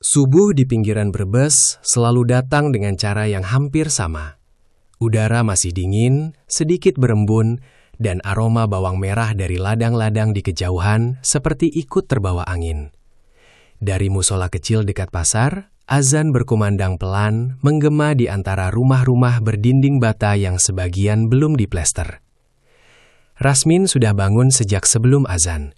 Subuh di pinggiran Brebes selalu datang dengan cara yang hampir sama. Udara masih dingin, sedikit berembun, dan aroma bawang merah dari ladang-ladang di kejauhan seperti ikut terbawa angin. Dari musola kecil dekat pasar, azan berkumandang pelan menggema di antara rumah-rumah berdinding bata yang sebagian belum diplester. Rasmin sudah bangun sejak sebelum azan.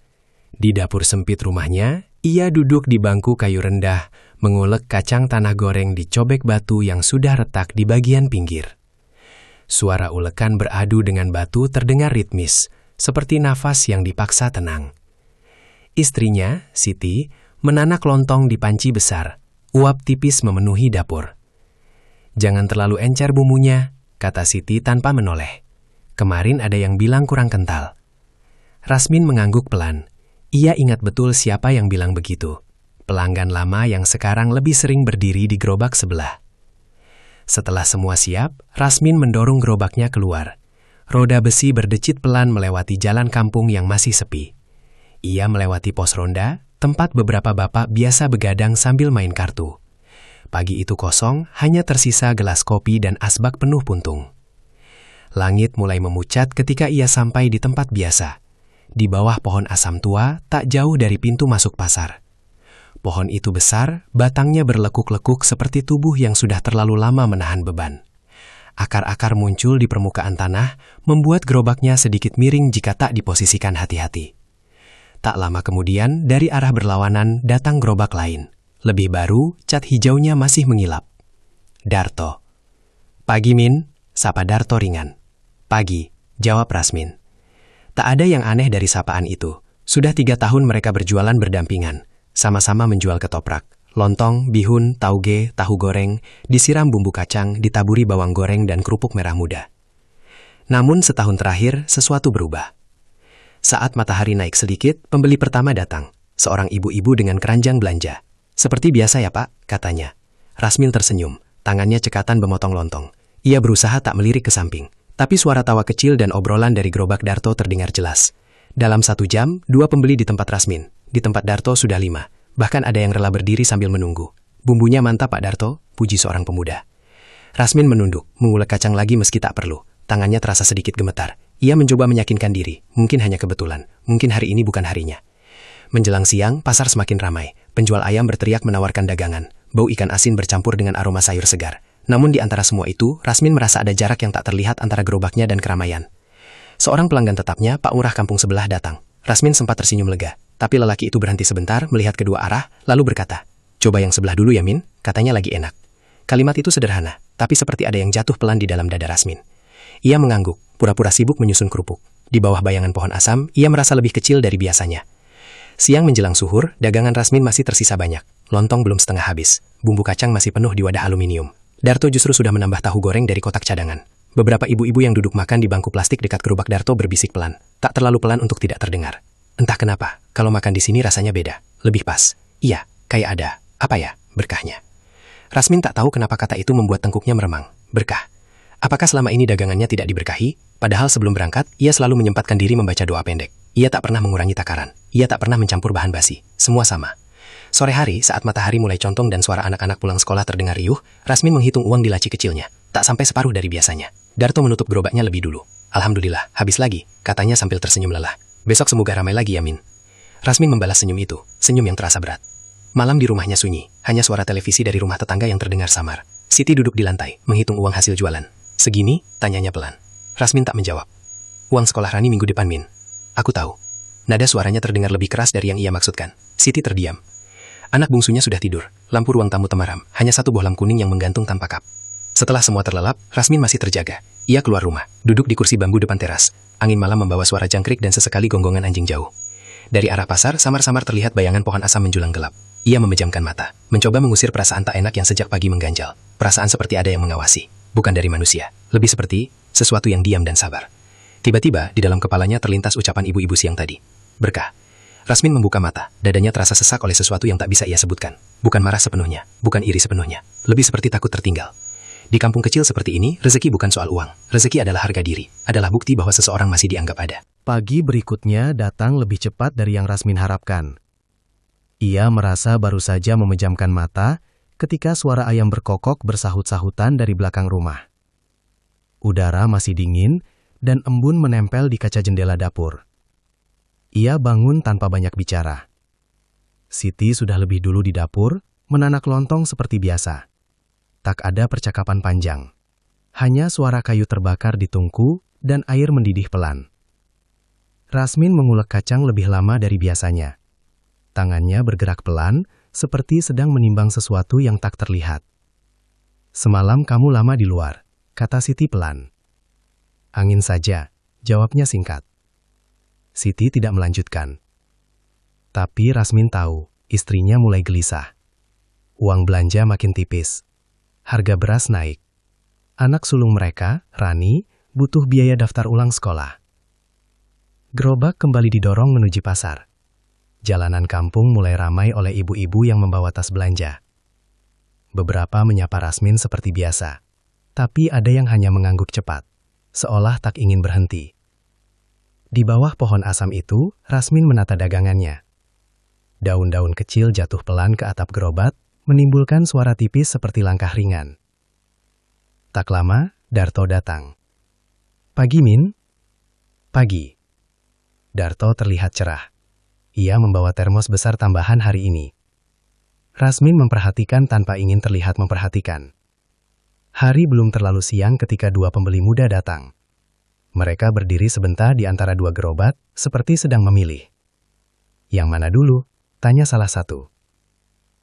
Di dapur sempit rumahnya, ia duduk di bangku kayu rendah, mengulek kacang tanah goreng di cobek batu yang sudah retak di bagian pinggir. Suara ulekan beradu dengan batu terdengar ritmis, seperti nafas yang dipaksa tenang. Istrinya, Siti, menanak lontong di panci besar, uap tipis memenuhi dapur. "Jangan terlalu encer bumbunya," kata Siti tanpa menoleh. "Kemarin ada yang bilang kurang kental." Rasmin mengangguk pelan. Ia ingat betul siapa yang bilang begitu. Pelanggan lama yang sekarang lebih sering berdiri di gerobak sebelah. Setelah semua siap, Rasmin mendorong gerobaknya keluar. Roda besi berdecit pelan melewati jalan kampung yang masih sepi. Ia melewati pos ronda, tempat beberapa bapak biasa begadang sambil main kartu. Pagi itu kosong, hanya tersisa gelas kopi dan asbak penuh puntung. Langit mulai memucat ketika ia sampai di tempat biasa. Di bawah pohon asam tua, tak jauh dari pintu masuk pasar. Pohon itu besar, batangnya berlekuk-lekuk seperti tubuh yang sudah terlalu lama menahan beban. Akar-akar muncul di permukaan tanah, membuat gerobaknya sedikit miring jika tak diposisikan hati-hati. Tak lama kemudian, dari arah berlawanan datang gerobak lain. Lebih baru, cat hijaunya masih mengilap. "Darto." "Pagi, Min," sapa Darto ringan. "Pagi," jawab Rasmin. Tak ada yang aneh dari sapaan itu. Sudah 3 tahun mereka berjualan berdampingan. Sama-sama menjual ketoprak, lontong, bihun, tauge, tahu goreng, disiram bumbu kacang, ditaburi bawang goreng dan kerupuk merah muda. Namun setahun terakhir, sesuatu berubah. Saat matahari naik sedikit, pembeli pertama datang. Seorang ibu-ibu dengan keranjang belanja. "Seperti biasa ya, Pak," katanya. Rasmin tersenyum, tangannya cekatan memotong lontong. Ia berusaha tak melirik ke samping. Tapi suara tawa kecil dan obrolan dari gerobak Darto terdengar jelas. Dalam 1 jam, 2 pembeli di tempat Rasmin. Di tempat Darto sudah 5. Bahkan ada yang rela berdiri sambil menunggu. "Bumbunya mantap, Pak Darto," puji seorang pemuda. Rasmin menunduk, mengulek kacang lagi meski tak perlu. Tangannya terasa sedikit gemetar. Ia mencoba meyakinkan diri. Mungkin hanya kebetulan. Mungkin hari ini bukan harinya. Menjelang siang, pasar semakin ramai. Penjual ayam berteriak menawarkan dagangan. Bau ikan asin bercampur dengan aroma sayur segar. Namun di antara semua itu, Rasmin merasa ada jarak yang tak terlihat antara gerobaknya dan keramaian. Seorang pelanggan tetapnya, Pak Lurah kampung sebelah datang. Rasmin sempat tersenyum lega, tapi lelaki itu berhenti sebentar melihat kedua arah, lalu berkata, "Coba yang sebelah dulu ya, Min, katanya lagi enak." Kalimat itu sederhana, tapi seperti ada yang jatuh pelan di dalam dada Rasmin. Ia mengangguk, pura-pura sibuk menyusun kerupuk. Di bawah bayangan pohon asam, ia merasa lebih kecil dari biasanya. Siang menjelang suhur, dagangan Rasmin masih tersisa banyak. Lontong belum setengah habis, bumbu kacang masih penuh di wadah aluminium. Darto justru sudah menambah tahu goreng dari kotak cadangan. Beberapa ibu-ibu yang duduk makan di bangku plastik dekat gerobak Darto berbisik pelan. Tak terlalu pelan untuk tidak terdengar. "Entah kenapa, kalau makan di sini rasanya beda. Lebih pas. Iya, kayak ada, berkahnya." Rasmin tak tahu kenapa kata itu membuat tengkuknya meremang. Berkah. Apakah selama ini dagangannya tidak diberkahi? Padahal sebelum berangkat, ia selalu menyempatkan diri membaca doa pendek. Ia tak pernah mengurangi takaran. Ia tak pernah mencampur bahan basi. Semua sama. Sore hari, saat matahari mulai condong dan suara anak-anak pulang sekolah terdengar riuh, Rasmin menghitung uang di laci kecilnya. Tak sampai separuh dari biasanya. Darto menutup gerobaknya lebih dulu. "Alhamdulillah, habis lagi," katanya sambil tersenyum lelah. "Besok semoga ramai lagi ya, Min." Rasmin membalas senyum itu, senyum yang terasa berat. Malam di rumahnya sunyi, hanya suara televisi dari rumah tetangga yang terdengar samar. Siti duduk di lantai, menghitung uang hasil jualan. "Segini?" tanyanya pelan. Rasmin tak menjawab. "Uang sekolah Rani minggu depan, Min." "Aku tahu." Nada suaranya terdengar lebih keras dari yang ia maksudkan. Siti terdiam. Anak bungsunya sudah tidur, lampu ruang tamu temaram, hanya satu bohlam kuning yang menggantung tanpa kap. Setelah semua terlelap, Rasmin masih terjaga. Ia keluar rumah, duduk di kursi bambu depan teras. Angin malam membawa suara jangkrik dan sesekali gonggongan anjing jauh. Dari arah pasar, samar-samar terlihat bayangan pohon asam menjulang gelap. Ia memejamkan mata, mencoba mengusir perasaan tak enak yang sejak pagi mengganjal. Perasaan seperti ada yang mengawasi, bukan dari manusia, lebih seperti sesuatu yang diam dan sabar. Tiba-tiba, di dalam kepalanya terlintas ucapan ibu-ibu siang tadi. Berkah. Rasmin membuka mata, dadanya terasa sesak oleh sesuatu yang tak bisa ia sebutkan. Bukan marah sepenuhnya, bukan iri sepenuhnya, lebih seperti takut tertinggal. Di kampung kecil seperti ini, rezeki bukan soal uang. Rezeki adalah harga diri, adalah bukti bahwa seseorang masih dianggap ada. Pagi berikutnya datang lebih cepat dari yang Rasmin harapkan. Ia merasa baru saja memejamkan mata ketika suara ayam berkokok bersahut-sahutan dari belakang rumah. Udara masih dingin dan embun menempel di kaca jendela dapur. Ia bangun tanpa banyak bicara. Siti sudah lebih dulu di dapur, menanak lontong seperti biasa. Tak ada percakapan panjang. Hanya suara kayu terbakar di tungku dan air mendidih pelan. Rasmin mengulek kacang lebih lama dari biasanya. Tangannya bergerak pelan, seperti sedang menimbang sesuatu yang tak terlihat. "Semalam kamu lama di luar," kata Siti pelan. "Angin saja," jawabnya singkat. Siti tidak melanjutkan. Tapi Rasmin tahu, istrinya mulai gelisah. Uang belanja makin tipis. Harga beras naik. Anak sulung mereka, Rani, butuh biaya daftar ulang sekolah. Gerobak kembali didorong menuju pasar. Jalanan kampung mulai ramai oleh ibu-ibu yang membawa tas belanja. Beberapa menyapa Rasmin seperti biasa, tapi ada yang hanya mengangguk cepat, seolah tak ingin berhenti. Di bawah pohon asam itu, Rasmin menata dagangannya. Daun-daun kecil jatuh pelan ke atap gerobak, menimbulkan suara tipis seperti langkah ringan. Tak lama, Darto datang. "Pagi, Min." "Pagi." Darto terlihat cerah. Ia membawa termos besar tambahan hari ini. Rasmin memperhatikan tanpa ingin terlihat memperhatikan. Hari belum terlalu siang ketika dua pembeli muda datang. Mereka berdiri sebentar di antara dua gerobak, seperti sedang memilih. "Yang mana dulu?" tanya salah satu.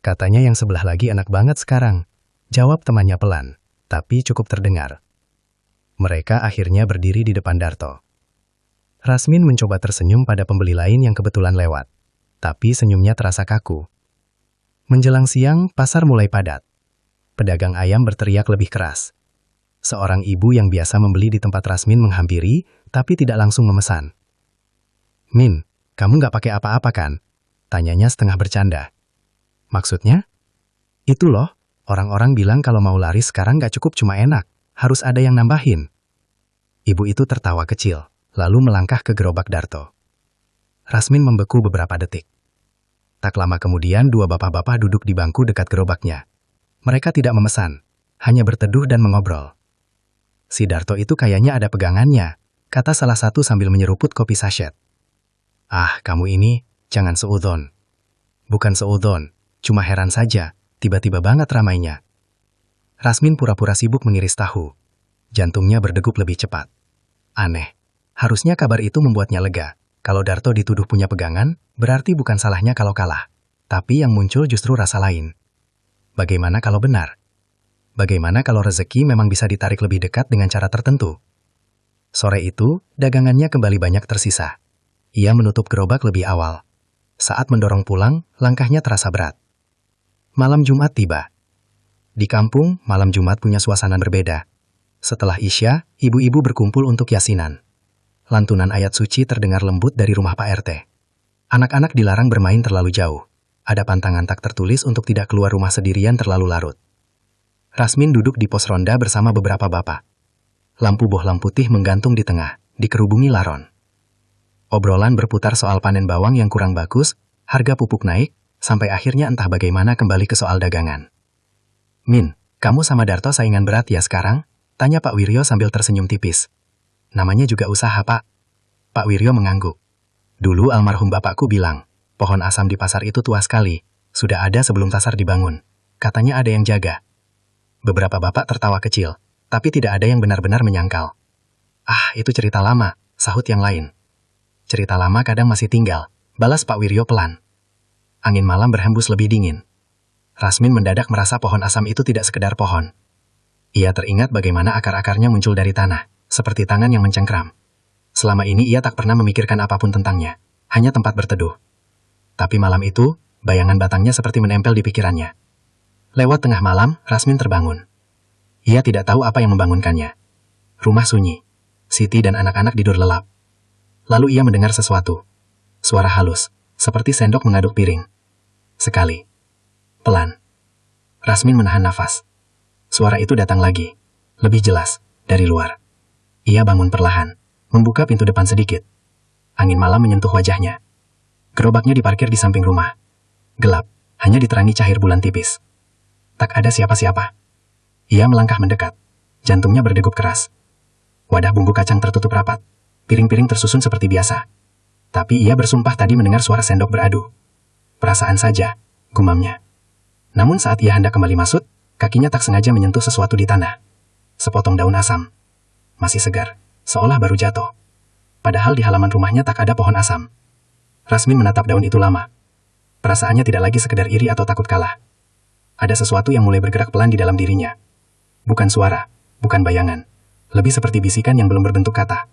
"Katanya yang sebelah lagi enak banget sekarang," jawab temannya pelan, tapi cukup terdengar. Mereka akhirnya berdiri di depan Darto. Rasmin mencoba tersenyum pada pembeli lain yang kebetulan lewat, tapi senyumnya terasa kaku. Menjelang siang, pasar mulai padat. Pedagang ayam berteriak lebih keras. Seorang ibu yang biasa membeli di tempat Rasmin menghampiri, tapi tidak langsung memesan. "Min, kamu nggak pakai apa-apa kan?" tanyanya setengah bercanda. "Maksudnya?" "Itu loh, orang-orang bilang kalau mau laris sekarang nggak cukup cuma enak, harus ada yang nambahin." Ibu itu tertawa kecil, lalu melangkah ke gerobak Darto. Rasmin membeku beberapa detik. Tak lama kemudian dua bapak-bapak duduk di bangku dekat gerobaknya. Mereka tidak memesan, hanya berteduh dan mengobrol. "Si Darto itu kayaknya ada pegangannya," kata salah satu sambil menyeruput kopi sachet. "Ah, kamu ini, jangan seudon." "Bukan seudon, cuma heran saja, tiba-tiba banget ramainya." Rasmin pura-pura sibuk mengiris tahu. Jantungnya berdegup lebih cepat. Aneh. Harusnya kabar itu membuatnya lega. Kalau Darto dituduh punya pegangan, berarti bukan salahnya kalau kalah. Tapi yang muncul justru rasa lain. Bagaimana kalau benar? Bagaimana kalau rezeki memang bisa ditarik lebih dekat dengan cara tertentu? Sore itu, dagangannya kembali banyak tersisa. Ia menutup gerobak lebih awal. Saat mendorong pulang, langkahnya terasa berat. Malam Jumat tiba. Di kampung, malam Jumat punya suasana berbeda. Setelah Isya, ibu-ibu berkumpul untuk yasinan. Lantunan ayat suci terdengar lembut dari rumah Pak RT. Anak-anak dilarang bermain terlalu jauh. Ada pantangan tak tertulis untuk tidak keluar rumah sendirian terlalu larut. Rasmin duduk di pos ronda bersama beberapa bapak. Lampu bohlam putih menggantung di tengah, dikerubungi laron. Obrolan berputar soal panen bawang yang kurang bagus, harga pupuk naik, sampai akhirnya entah bagaimana kembali ke soal dagangan. "Min, kamu sama Darto saingan berat ya sekarang?" tanya Pak Wiryo sambil tersenyum tipis. "Namanya juga usaha, Pak." Pak Wiryo mengangguk. "Dulu almarhum bapakku bilang, pohon asam di pasar itu tua sekali, sudah ada sebelum pasar dibangun. Katanya ada yang jaga." Beberapa bapak tertawa kecil, tapi tidak ada yang benar-benar menyangkal. "Ah, itu cerita lama," sahut yang lain. "Cerita lama kadang masih tinggal," balas Pak Wiryo pelan. Angin malam berhembus lebih dingin. Rasmin mendadak merasa pohon asam itu tidak sekedar pohon. Ia teringat bagaimana akar-akarnya muncul dari tanah, seperti tangan yang mencengkram. Selama ini ia tak pernah memikirkan apapun tentangnya, hanya tempat berteduh. Tapi malam itu, bayangan batangnya seperti menempel di pikirannya. Lewat tengah malam, Rasmin terbangun. Ia tidak tahu apa yang membangunkannya. Rumah sunyi. Siti dan anak-anak tidur lelap. Lalu ia mendengar sesuatu. Suara halus, seperti sendok mengaduk piring. Sekali. Pelan. Rasmin menahan nafas. Suara itu datang lagi. Lebih jelas, dari luar. Ia bangun perlahan, membuka pintu depan sedikit. Angin malam menyentuh wajahnya. Gerobaknya diparkir di samping rumah. Gelap, hanya diterangi cahaya bulan tipis. Tak ada siapa-siapa. Ia melangkah mendekat. Jantungnya berdegup keras. Wadah bumbu kacang tertutup rapat. Piring-piring tersusun seperti biasa. Tapi ia bersumpah tadi mendengar suara sendok beradu. Perasaan saja, gumamnya. Namun saat ia hendak kembali masuk, kakinya tak sengaja menyentuh sesuatu di tanah. Sepotong daun asam. Masih segar, seolah baru jatuh. Padahal di halaman rumahnya tak ada pohon asam. Rasmin menatap daun itu lama. Perasaannya tidak lagi sekedar iri atau takut kalah. Ada sesuatu yang mulai bergerak pelan di dalam dirinya. Bukan suara, bukan bayangan. Lebih seperti bisikan yang belum berbentuk kata.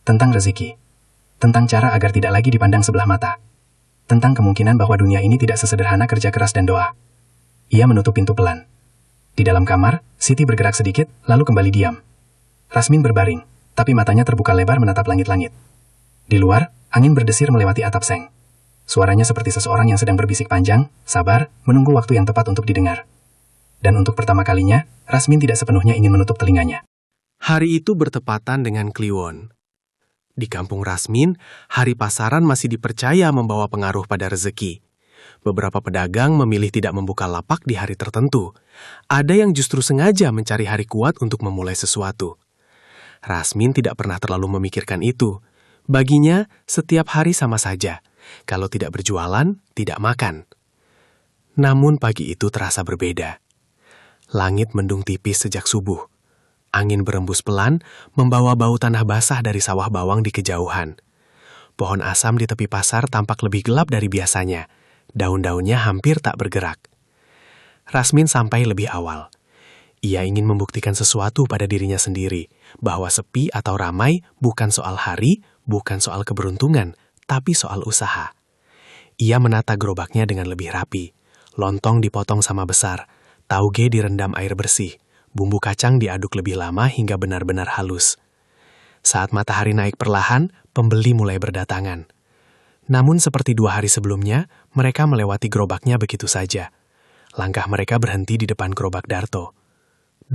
Tentang rezeki. Tentang cara agar tidak lagi dipandang sebelah mata. Tentang kemungkinan bahwa dunia ini tidak sesederhana kerja keras dan doa. Ia menutup pintu pelan. Di dalam kamar, Siti bergerak sedikit, lalu kembali diam. Rasmin berbaring, tapi matanya terbuka lebar menatap langit-langit. Di luar, angin berdesir melewati atap seng. Suaranya seperti seseorang yang sedang berbisik panjang, sabar, menunggu waktu yang tepat untuk didengar. Dan untuk pertama kalinya, Rasmin tidak sepenuhnya ingin menutup telinganya. Hari itu bertepatan dengan Kliwon. Di kampung Rasmin, hari pasaran masih dipercaya membawa pengaruh pada rezeki. Beberapa pedagang memilih tidak membuka lapak di hari tertentu. Ada yang justru sengaja mencari hari kuat untuk memulai sesuatu. Rasmin tidak pernah terlalu memikirkan itu. Baginya, setiap hari sama saja. Kalau tidak berjualan, tidak makan. Namun pagi itu terasa berbeda. Langit mendung tipis sejak subuh. Angin berembus pelan, membawa bau tanah basah dari sawah bawang di kejauhan. Pohon asam di tepi pasar tampak lebih gelap dari biasanya. Daun-daunnya hampir tak bergerak. Rasmin sampai lebih awal. Ia ingin membuktikan sesuatu pada dirinya sendiri, bahwa sepi atau ramai bukan soal hari, bukan soal keberuntungan, tapi soal usaha. Ia menata gerobaknya dengan lebih rapi. Lontong dipotong sama besar, tauge direndam air bersih, bumbu kacang diaduk lebih lama hingga benar-benar halus. Saat matahari naik perlahan, pembeli mulai berdatangan. Namun seperti 2 hari sebelumnya, mereka melewati gerobaknya begitu saja. Langkah mereka berhenti di depan gerobak Darto.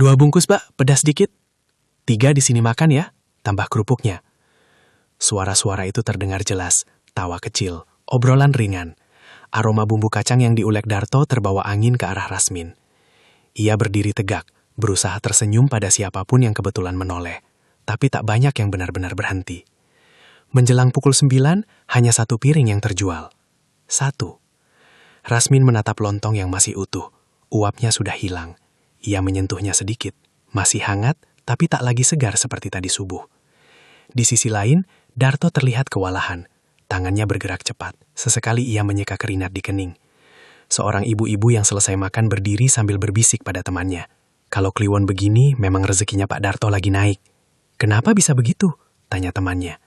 2 bungkus, Mbak, pedas dikit. 3 di sini makan ya, tambah kerupuknya. Suara-suara itu terdengar jelas, tawa kecil, obrolan ringan. Aroma bumbu kacang yang diulek Darto terbawa angin ke arah Rasmin. Ia berdiri tegak, berusaha tersenyum pada siapapun yang kebetulan menoleh, tapi tak banyak yang benar-benar berhenti. Menjelang pukul 9, hanya 1 piring yang terjual. 1. Rasmin menatap lontong yang masih utuh. Uapnya sudah hilang. Ia menyentuhnya sedikit. Masih hangat, tapi tak lagi segar seperti tadi subuh. Di sisi lain, Darto terlihat kewalahan. Tangannya bergerak cepat. Sesekali ia menyeka keringat di kening. Seorang ibu-ibu yang selesai makan berdiri sambil berbisik pada temannya. Kalau Kliwon begini, memang rezekinya Pak Darto lagi naik. Kenapa bisa begitu? Tanya temannya.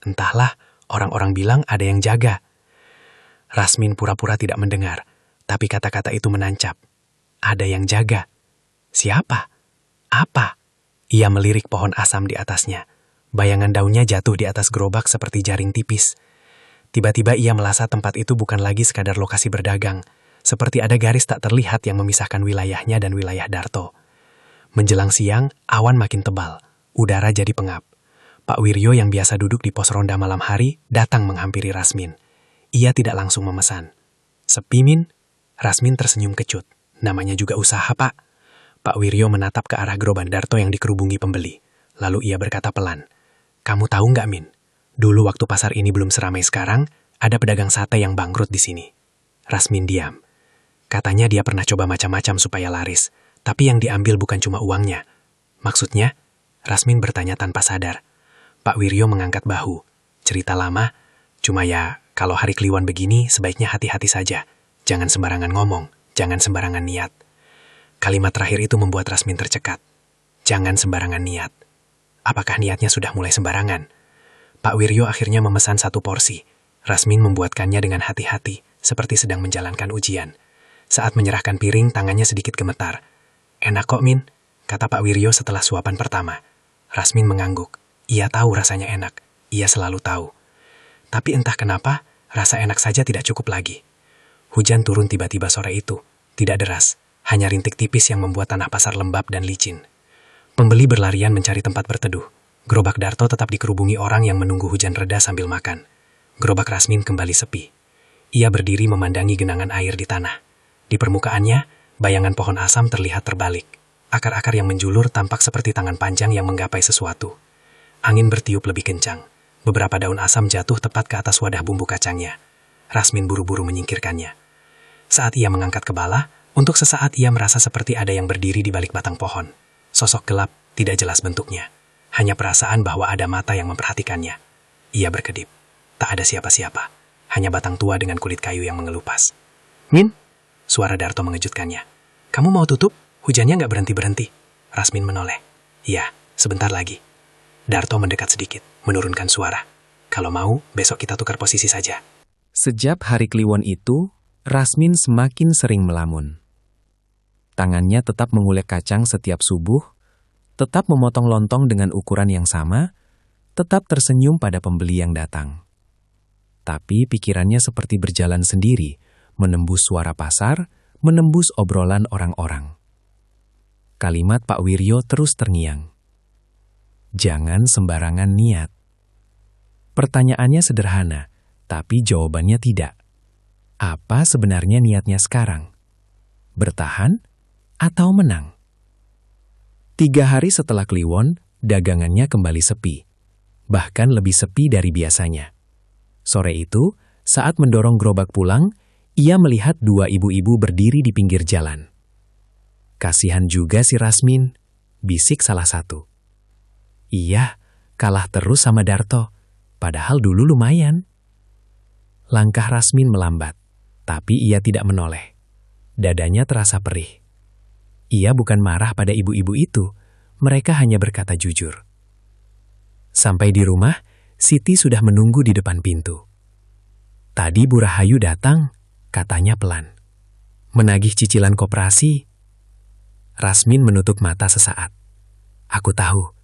Entahlah, orang-orang bilang ada yang jaga. Rasmin pura-pura tidak mendengar, tapi kata-kata itu menancap. Ada yang jaga. Siapa? Apa? Ia melirik pohon asam di atasnya. Bayangan daunnya jatuh di atas gerobak seperti jaring tipis. Tiba-tiba ia merasa tempat itu bukan lagi sekadar lokasi berdagang, seperti ada garis tak terlihat yang memisahkan wilayahnya dan wilayah Darto. Menjelang siang, awan makin tebal. Udara jadi pengap. Pak Wiryo yang biasa duduk di pos ronda malam hari datang menghampiri Rasmin. Ia tidak langsung memesan. Sepi, Min? Rasmin tersenyum kecut. Namanya juga usaha, Pak. Pak Wiryo menatap ke arah gerobak Darto yang dikerubungi pembeli. Lalu ia berkata pelan. Kamu tahu nggak, Min? Dulu waktu pasar ini belum seramai sekarang, ada pedagang sate yang bangkrut di sini. Rasmin diam. Katanya dia pernah coba macam-macam supaya laris, tapi yang diambil bukan cuma uangnya. Maksudnya? Rasmin bertanya tanpa sadar. Pak Wiryo mengangkat bahu. Cerita lama, cuma ya, kalau hari Kliwon begini, sebaiknya hati-hati saja. Jangan sembarangan ngomong, jangan sembarangan niat. Kalimat terakhir itu membuat Rasmin tercekat. Jangan sembarangan niat. Apakah niatnya sudah mulai sembarangan? Pak Wiryo akhirnya memesan 1 porsi. Rasmin membuatkannya dengan hati-hati, seperti sedang menjalankan ujian. Saat menyerahkan piring, tangannya sedikit gemetar. Enak kok, Min, kata Pak Wiryo setelah suapan pertama. Rasmin mengangguk. Ia tahu rasanya enak. Ia selalu tahu. Tapi entah kenapa, rasa enak saja tidak cukup lagi. Hujan turun tiba-tiba sore itu. Tidak deras, hanya rintik tipis yang membuat tanah pasar lembab dan licin. Pembeli berlarian mencari tempat berteduh. Gerobak Darto tetap dikerubungi orang yang menunggu hujan reda sambil makan. Gerobak Rasmin kembali sepi. Ia berdiri memandangi genangan air di tanah. Di permukaannya, bayangan pohon asam terlihat terbalik. Akar-akar yang menjulur tampak seperti tangan panjang yang menggapai sesuatu. Angin bertiup lebih kencang. Beberapa daun asam jatuh tepat ke atas wadah bumbu kacangnya. Rasmin buru-buru menyingkirkannya. Saat ia mengangkat kepala, untuk sesaat ia merasa seperti ada yang berdiri di balik batang pohon. Sosok gelap, tidak jelas bentuknya. Hanya perasaan bahwa ada mata yang memperhatikannya. Ia berkedip. Tak ada siapa-siapa. Hanya batang tua dengan kulit kayu yang mengelupas. "Min?" Suara Darto mengejutkannya. "Kamu mau tutup? Hujannya nggak berhenti-berhenti." Rasmin menoleh. "Iya, sebentar lagi." Darto mendekat sedikit, menurunkan suara. "Kalau mau, besok kita tukar posisi saja." Sejak hari Kliwon itu, Rasmin semakin sering melamun. Tangannya tetap mengulek kacang setiap subuh, tetap memotong lontong dengan ukuran yang sama, tetap tersenyum pada pembeli yang datang. Tapi pikirannya seperti berjalan sendiri, menembus suara pasar, menembus obrolan orang-orang. Kalimat Pak Wiryo terus terngiang. Jangan sembarangan niat. Pertanyaannya sederhana, tapi jawabannya tidak. Apa sebenarnya niatnya sekarang? Bertahan atau menang? 3 hari setelah Kliwon, dagangannya kembali sepi. Bahkan lebih sepi dari biasanya. Sore itu, saat mendorong gerobak pulang, ia melihat 2 ibu-ibu berdiri di pinggir jalan. "Kasihan juga si Rasmin," bisik salah satu. "Iya, kalah terus sama Darto, padahal dulu lumayan." Langkah Rasmin melambat, tapi ia tidak menoleh. Dadanya terasa perih. Ia bukan marah pada ibu-ibu itu, mereka hanya berkata jujur. Sampai di rumah, Siti sudah menunggu di depan pintu. "Tadi Bu Rahayu datang," katanya pelan. "Menagih cicilan koperasi." Rasmin menutup mata sesaat. "Aku tahu.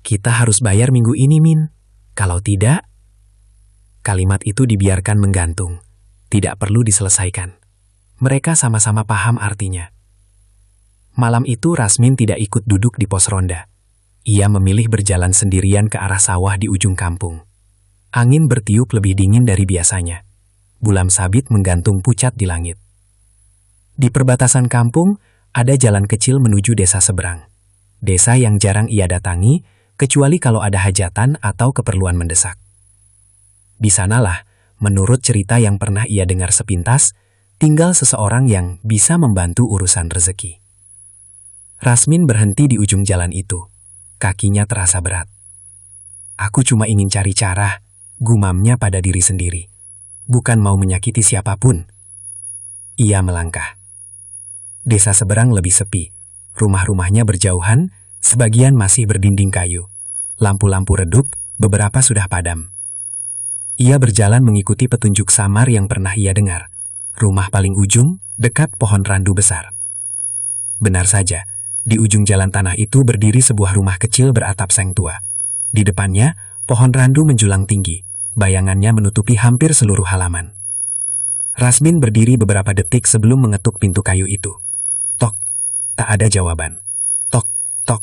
Kita harus bayar minggu ini, Min. Kalau tidak..." Kalimat itu dibiarkan menggantung. Tidak perlu diselesaikan. Mereka sama-sama paham artinya. Malam itu Rasmin tidak ikut duduk di pos ronda. Ia memilih berjalan sendirian ke arah sawah di ujung kampung. Angin bertiup lebih dingin dari biasanya. Bulan sabit menggantung pucat di langit. Di perbatasan kampung, ada jalan kecil menuju desa seberang. Desa yang jarang ia datangi, kecuali kalau ada hajatan atau keperluan mendesak. Di sanalah, menurut cerita yang pernah ia dengar sepintas, tinggal seseorang yang bisa membantu urusan rezeki. Rasmin berhenti di ujung jalan itu. Kakinya terasa berat. "Aku cuma ingin cari cara," gumamnya pada diri sendiri. "Bukan mau menyakiti siapapun." Ia melangkah. Desa seberang lebih sepi. Rumah-rumahnya berjauhan, sebagian masih berdinding kayu. Lampu-lampu redup, beberapa sudah padam. Ia berjalan mengikuti petunjuk samar yang pernah ia dengar. Rumah paling ujung, dekat pohon randu besar. Benar saja, di ujung jalan tanah itu berdiri sebuah rumah kecil beratap seng tua. Di depannya, pohon randu menjulang tinggi. Bayangannya menutupi hampir seluruh halaman. Rasmin berdiri beberapa detik sebelum mengetuk pintu kayu itu. Tok, tak ada jawaban. Tok, tok.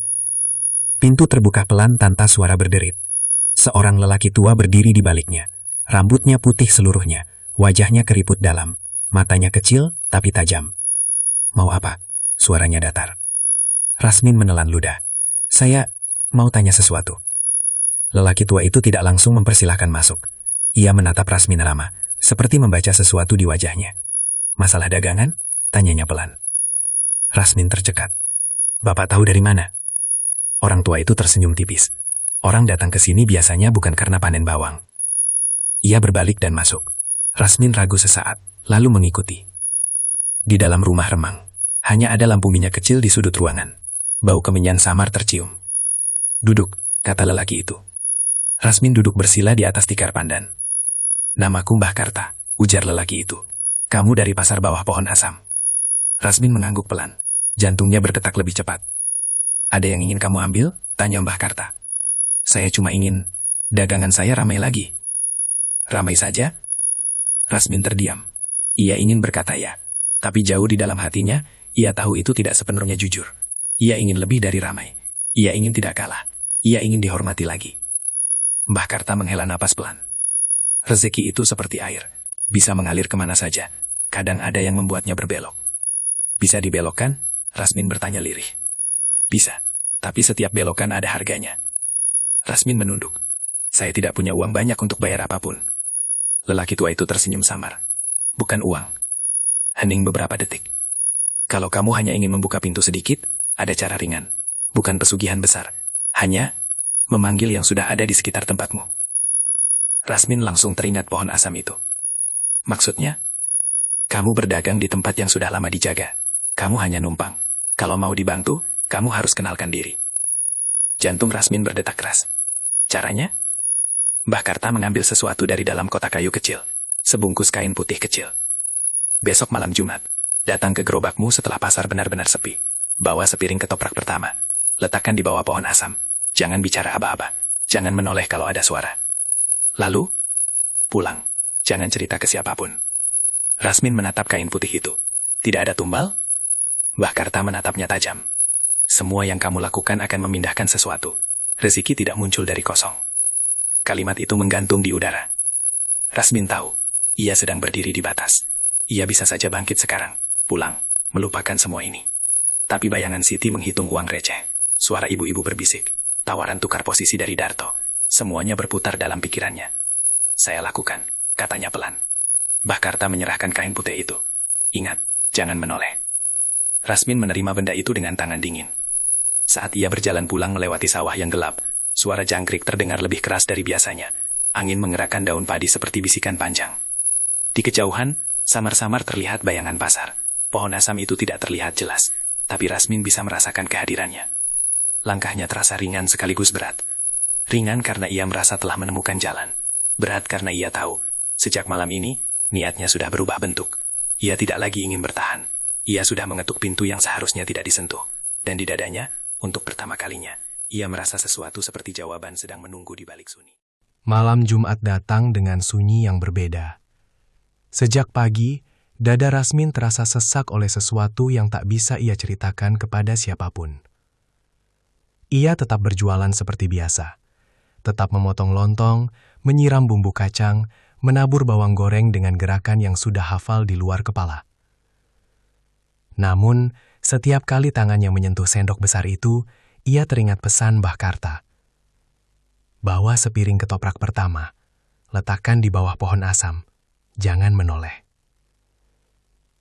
Pintu terbuka pelan tanpa suara berderit. Seorang lelaki tua berdiri di baliknya. Rambutnya putih seluruhnya, wajahnya keriput dalam, matanya kecil tapi tajam. "Mau apa?" Suaranya datar. Rasmin menelan ludah. "Saya mau tanya sesuatu." Lelaki tua itu tidak langsung mempersilahkan masuk. Ia menatap Rasmin lama, seperti membaca sesuatu di wajahnya. "Masalah dagangan?" tanyanya pelan. Rasmin tercekat. "Bapak tahu dari mana?" Orang tua itu tersenyum tipis. "Orang datang ke sini biasanya bukan karena panen bawang." Ia berbalik dan masuk. Rasmin ragu sesaat, lalu mengikuti. Di dalam rumah remang, hanya ada lampu minyak kecil di sudut ruangan. Bau kemenyan samar tercium. "Duduk," kata lelaki itu. Rasmin duduk bersila di atas tikar pandan. "Namaku Mbah Karta," ujar lelaki itu. "Kamu dari pasar bawah pohon asam." Rasmin mengangguk pelan. Jantungnya berdetak lebih cepat. "Ada yang ingin kamu ambil?" tanya Mbah Karta. "Saya cuma ingin dagangan saya ramai lagi." "Ramai saja?" Rasmin terdiam. Ia ingin berkata ya, tapi jauh di dalam hatinya, ia tahu itu tidak sepenuhnya jujur. Ia ingin lebih dari ramai. Ia ingin tidak kalah. Ia ingin dihormati lagi. Mbah Karta menghela napas pelan. "Rezeki itu seperti air. Bisa mengalir kemana saja. Kadang ada yang membuatnya berbelok. Bisa dibelokkan? Rasmin bertanya lirih. Bisa, tapi setiap belokan ada harganya. Rasmin menunduk. Saya tidak punya uang banyak untuk bayar apapun. Lelaki tua itu tersenyum samar. Bukan uang. Hening beberapa detik. Kalau kamu hanya ingin membuka pintu sedikit, ada cara ringan. Bukan pesugihan besar. Hanya memanggil yang sudah ada di sekitar tempatmu. Rasmin langsung teringat pohon asam itu. Maksudnya? Kamu berdagang di tempat yang sudah lama dijaga. Kamu hanya numpang. Kalau mau dibantu, kamu harus kenalkan diri. Jantung Rasmin berdetak keras. Caranya? Mbah Karta mengambil sesuatu dari dalam kotak kayu kecil. Sebungkus kain putih kecil. Besok malam Jumat, datang ke gerobakmu setelah pasar benar-benar sepi. Bawa sepiring ketoprak pertama. Letakkan di bawah pohon asam. Jangan bicara aba-aba. Jangan menoleh kalau ada suara. Lalu, pulang. Jangan cerita ke siapapun. Rasmin menatap kain putih itu. Tidak ada tumbal? Mbah Karta menatapnya tajam. Semua yang kamu lakukan akan memindahkan sesuatu. Rezeki tidak muncul dari kosong. Kalimat itu menggantung di udara. Rasmin tahu, ia sedang berdiri di batas. Ia bisa saja bangkit sekarang, pulang, melupakan semua ini. Tapi bayangan Siti menghitung uang receh. Suara ibu-ibu berbisik. Tawaran tukar posisi dari Darto. Semuanya berputar dalam pikirannya. Saya lakukan, katanya pelan. Mbah Karta menyerahkan kain putih itu. Ingat, jangan menoleh. Rasmin menerima benda itu dengan tangan dingin. Saat ia berjalan pulang melewati sawah yang gelap, suara jangkrik terdengar lebih keras dari biasanya. Angin menggerakkan daun padi seperti bisikan panjang. Di kejauhan, samar-samar terlihat bayangan pasar. Pohon asam itu tidak terlihat jelas, tapi Rasmin bisa merasakan kehadirannya. Langkahnya terasa ringan sekaligus berat. Ringan karena ia merasa telah menemukan jalan. Berat karena ia tahu, sejak malam ini, niatnya sudah berubah bentuk. Ia tidak lagi ingin bertahan. Ia sudah mengetuk pintu yang seharusnya tidak disentuh. Dan di dadanya, untuk pertama kalinya, ia merasa sesuatu seperti jawaban sedang menunggu di balik sunyi. Malam Jumat datang dengan sunyi yang berbeda. Sejak pagi, dada Rasmin terasa sesak oleh sesuatu yang tak bisa ia ceritakan kepada siapapun. Ia tetap berjualan seperti biasa. Tetap memotong lontong, menyiram bumbu kacang, menabur bawang goreng dengan gerakan yang sudah hafal di luar kepala. Namun, setiap kali tangannya menyentuh sendok besar itu, ia teringat pesan Mbah Karta. Bawa sepiring ketoprak pertama, letakkan di bawah pohon asam, jangan menoleh.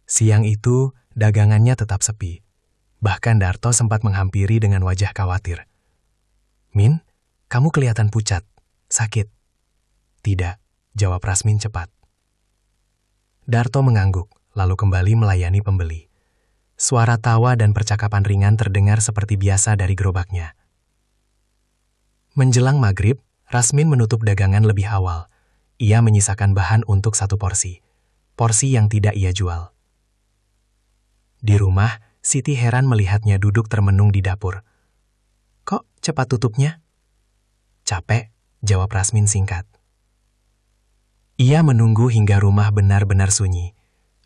Siang itu, dagangannya tetap sepi. Bahkan Darto sempat menghampiri dengan wajah khawatir. Min, kamu kelihatan pucat, sakit. Tidak, jawab Rasmin cepat. Darto mengangguk, lalu kembali melayani pembeli. Suara tawa dan percakapan ringan terdengar seperti biasa dari gerobaknya. Menjelang maghrib, Rasmin menutup dagangan lebih awal. Ia menyisakan bahan untuk 1 porsi. Porsi yang tidak ia jual. Di rumah, Siti heran melihatnya duduk termenung di dapur. Kok cepat tutupnya? Capek, jawab Rasmin singkat. Ia menunggu hingga rumah benar-benar sunyi.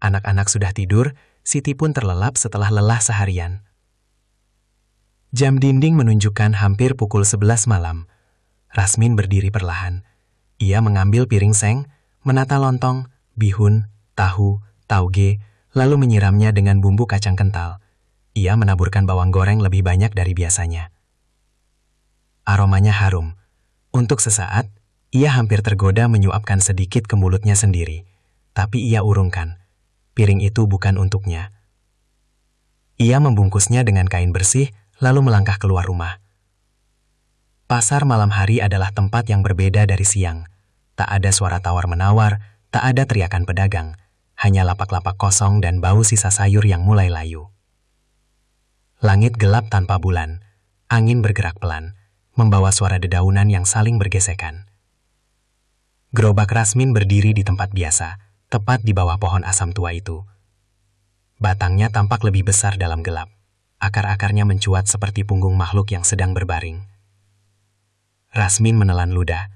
Anak-anak sudah tidur, Siti pun terlelap setelah lelah seharian. Jam dinding menunjukkan hampir pukul 11 malam. Rasmin berdiri perlahan. Ia mengambil piring seng, menata lontong, bihun, tahu, tauge, lalu menyiramnya dengan bumbu kacang kental. Ia menaburkan bawang goreng lebih banyak dari biasanya. Aromanya harum. Untuk sesaat, ia hampir tergoda menyuapkan sedikit ke mulutnya sendiri. Tapi ia urungkan. Piring itu bukan untuknya. Ia membungkusnya dengan kain bersih, lalu melangkah keluar rumah. Pasar malam hari adalah tempat yang berbeda dari siang. Tak ada suara tawar-menawar, tak ada teriakan pedagang. Hanya lapak-lapak kosong dan bau sisa sayur yang mulai layu. Langit gelap tanpa bulan. Angin bergerak pelan, membawa suara dedaunan yang saling bergesekan. Gerobak Rasmin berdiri di tempat biasa, tepat di bawah pohon asam tua itu. Batangnya tampak lebih besar dalam gelap. Akar-akarnya mencuat seperti punggung makhluk yang sedang berbaring. Rasmin menelan ludah.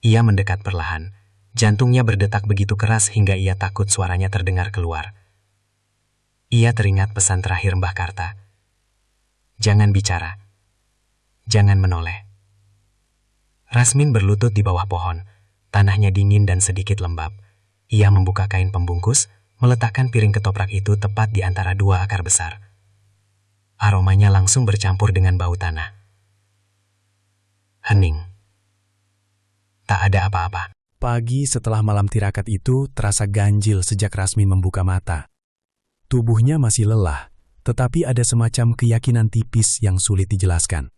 Ia mendekat perlahan. Jantungnya berdetak begitu keras hingga ia takut suaranya terdengar keluar. Ia teringat pesan terakhir Mbah Karta. Jangan bicara. Jangan menoleh. Rasmin berlutut di bawah pohon. Tanahnya dingin dan sedikit lembab. Ia membuka kain pembungkus, meletakkan piring ketoprak itu tepat di antara dua akar besar. Aromanya langsung bercampur dengan bau tanah. Hening. Tak ada apa-apa. Pagi setelah malam tirakat itu terasa ganjil sejak Rasmin membuka mata. Tubuhnya masih lelah, tetapi ada semacam keyakinan tipis yang sulit dijelaskan.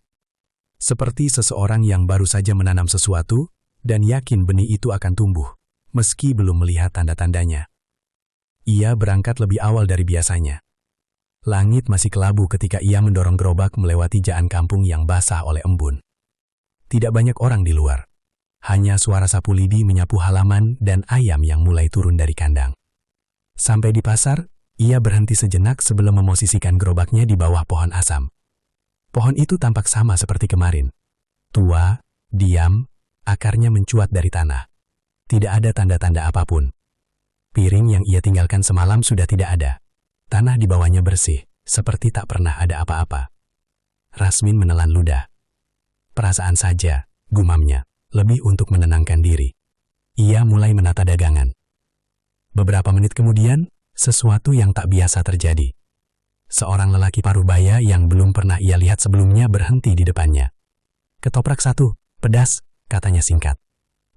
Seperti seseorang yang baru saja menanam sesuatu dan yakin benih itu akan tumbuh, meski belum melihat tanda-tandanya. Ia berangkat lebih awal dari biasanya. Langit masih kelabu ketika ia mendorong gerobak melewati jaan kampung yang basah oleh embun. Tidak banyak orang di luar. Hanya suara sapu lidi menyapu halaman dan ayam yang mulai turun dari kandang. Sampai di pasar, ia berhenti sejenak sebelum memosisikan gerobaknya di bawah pohon asam. Pohon itu tampak sama seperti kemarin. Tua, diam, akarnya mencuat dari tanah. Tidak ada tanda-tanda apapun. Piring yang ia tinggalkan semalam sudah tidak ada. Tanah di bawahnya bersih, seperti tak pernah ada apa-apa. Rasmin menelan ludah. Perasaan saja, gumamnya, lebih untuk menenangkan diri. Ia mulai menata dagangan. Beberapa menit kemudian, sesuatu yang tak biasa terjadi. Seorang lelaki paruh-baya yang belum pernah ia lihat sebelumnya berhenti di depannya. "Ketoprak satu, pedas," katanya singkat.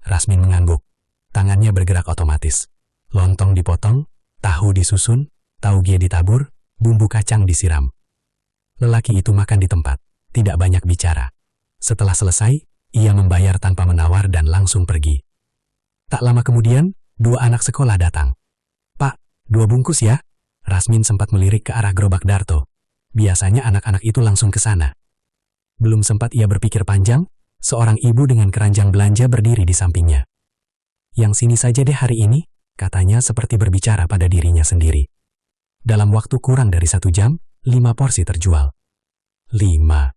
Rasmin mengangguk. Tangannya bergerak otomatis. Lontong dipotong, tahu disusun, tauge ditabur, bumbu kacang disiram. Lelaki itu makan di tempat, tidak banyak bicara. Setelah selesai, ia membayar tanpa menawar dan langsung pergi. Tak lama kemudian, dua anak sekolah datang. "Pak, 2 bungkus ya?" Rasmin sempat melirik ke arah gerobak Darto. Biasanya anak-anak itu langsung ke sana. Belum sempat ia berpikir panjang, seorang ibu dengan keranjang belanja berdiri di sampingnya. "Yang sini saja deh hari ini," katanya seperti berbicara pada dirinya sendiri. Dalam waktu kurang dari 1 jam, 5 porsi terjual. 5.